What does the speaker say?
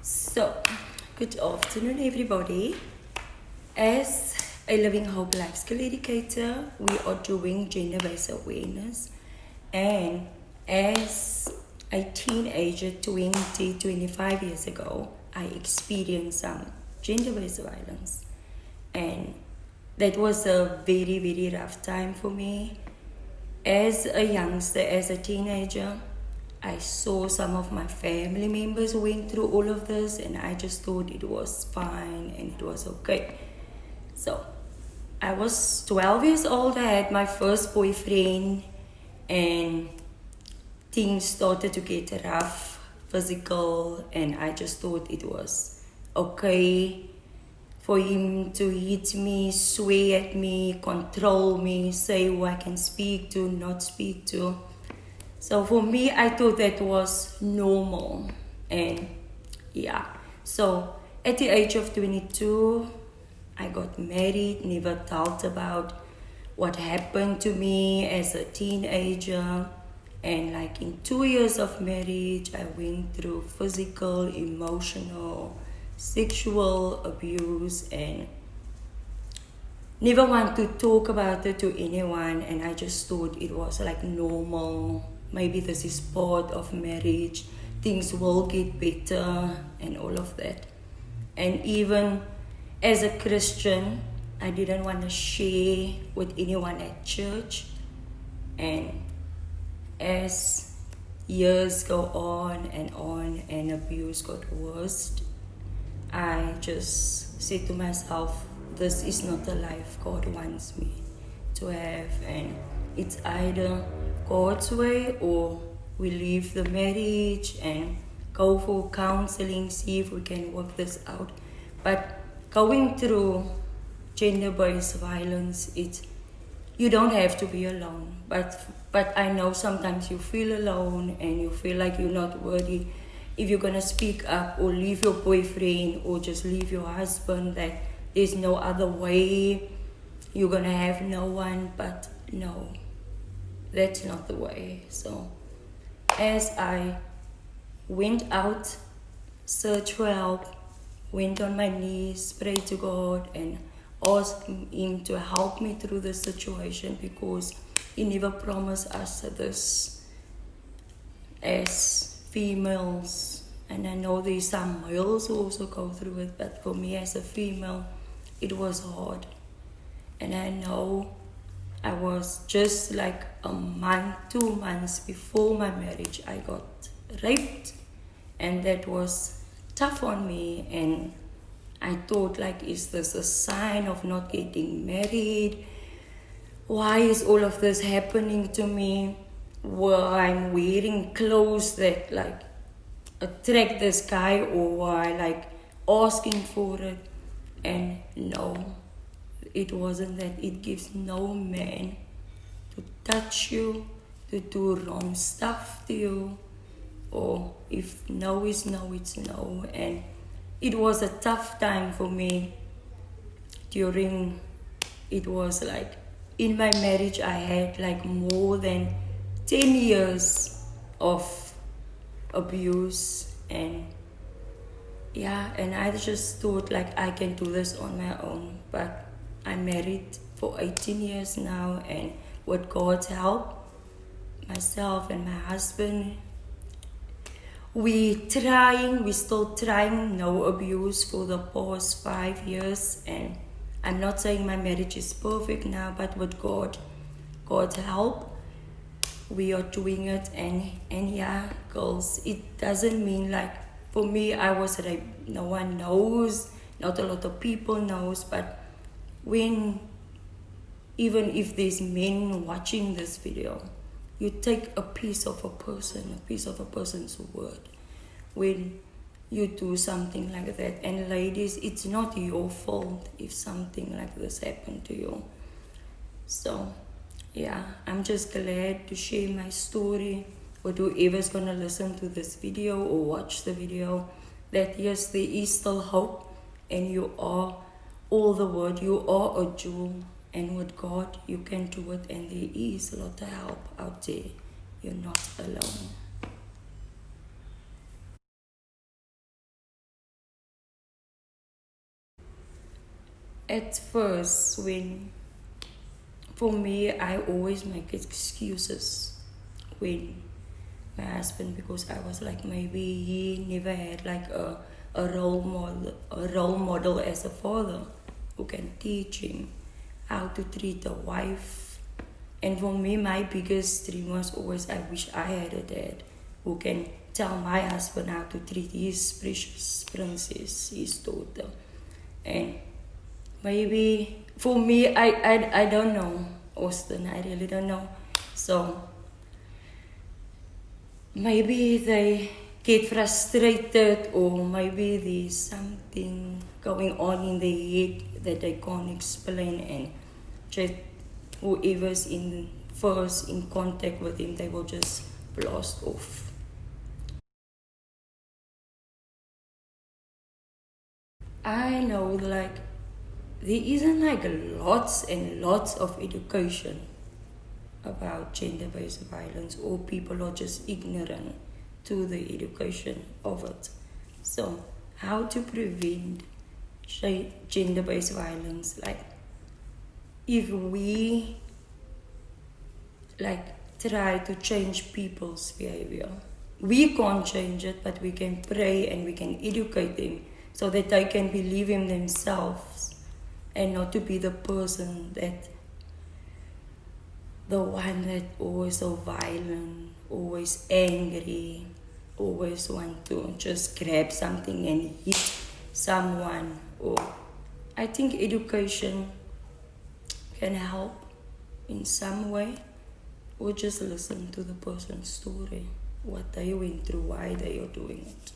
So, good afternoon, everybody. As a Living Hope Life Skill Educator, we are doing gender-based awareness. And as a teenager, 25 years ago, I experienced some gender-based violence. And that was a very, very rough time for me. As a youngster, as a teenager, I saw some of my family members went through all of this, and I just thought it was fine and it was okay. So I was 12 years old, I had my first boyfriend, and things started to get rough, physical, and I just thought it was okay for him to hit me, swear at me, control me, say who I can speak to, not speak to. So for me, I thought that was normal. And yeah, so at the age of 22, I got married, never talked about what happened to me as a teenager. And like in 2 years of marriage, I went through physical, emotional, sexual abuse, and never want to talk about it to anyone. And I just thought it was like normal. Maybe this is part of marriage. Things will get better and all of that. And even as a Christian, I didn't want to share with anyone at church. And as years go on and abuse got worse, I just said to myself, this is not the life God wants me to have, and it's either God's way or we leave the marriage and go for counseling, see if we can work this out. But going through gender-based violence, you don't have to be alone. But I know sometimes you feel alone and you feel like you're not worthy. If you're gonna speak up or leave your boyfriend or just leave your husband, that there's no other way, you're gonna have no one. But no, that's not the way. So as I went out, searched for help, went on my knees, prayed to God and asked Him to help me through the situation, because He never promised us this as females. And I know there's some males who also go through it, but for me as a female, it was hard. And I know I was just like a month, 2 months before my marriage, I got raped. And that was tough on me. And I thought, like, is this a sign of not getting married? Why is all of this happening to me? Well, I'm wearing clothes that like attract this guy, or why like asking for it. And no, it wasn't that. It gives no man to touch you, to do wrong stuff to you, or if no is no, it's no. And it was a tough time for me during, it was like in my marriage I had like more than 10 years of abuse. And yeah, and I just thought like I can do this on my own. But I'm married for 18 years now, and with God's help, myself and my husband, we're still trying no abuse for the past 5 years. And I'm not saying my marriage is perfect now, but with God's help, we are doing it. And yeah, girls, it doesn't mean like, for me, I was raped. No one knows, not a lot of people knows. But when, even if there's men watching this video, you take a piece of a person's word when you do something like that. And ladies, it's not your fault if something like this happened to you. So yeah, I'm just glad to share my story with whoever's gonna listen to this video or watch the video, that yes, there is still hope, and you are all the world, you are a jewel, and with God you can do it, and there is a lot of help out there. You're not alone. at first, when for me, I always make excuses when my husband, because I was like, maybe he never had like a role model as a father who can teach him how to treat a wife. And for me, my biggest dream was always, I wish I had a dad who can tell my husband how to treat his precious princess, his daughter. And maybe for me, I don't know, Austin. I really don't know. So maybe they get frustrated, or maybe there's something going on in their head that they can't explain, and just whoever's in first in contact with him, they will just blast off. I know, like, there isn't like lots and lots of education about gender-based violence, or people are just ignorant to the education of it. So how to prevent gender-based violence? Like, if we like try to change people's behavior, we can't change it, but we can pray and we can educate them so that they can believe in themselves and not to be the person that the one that always so violent, always angry, always want to just grab something and hit someone. Or I think education can help in some way, or just listen to the person's story, what they went through, why they are doing it.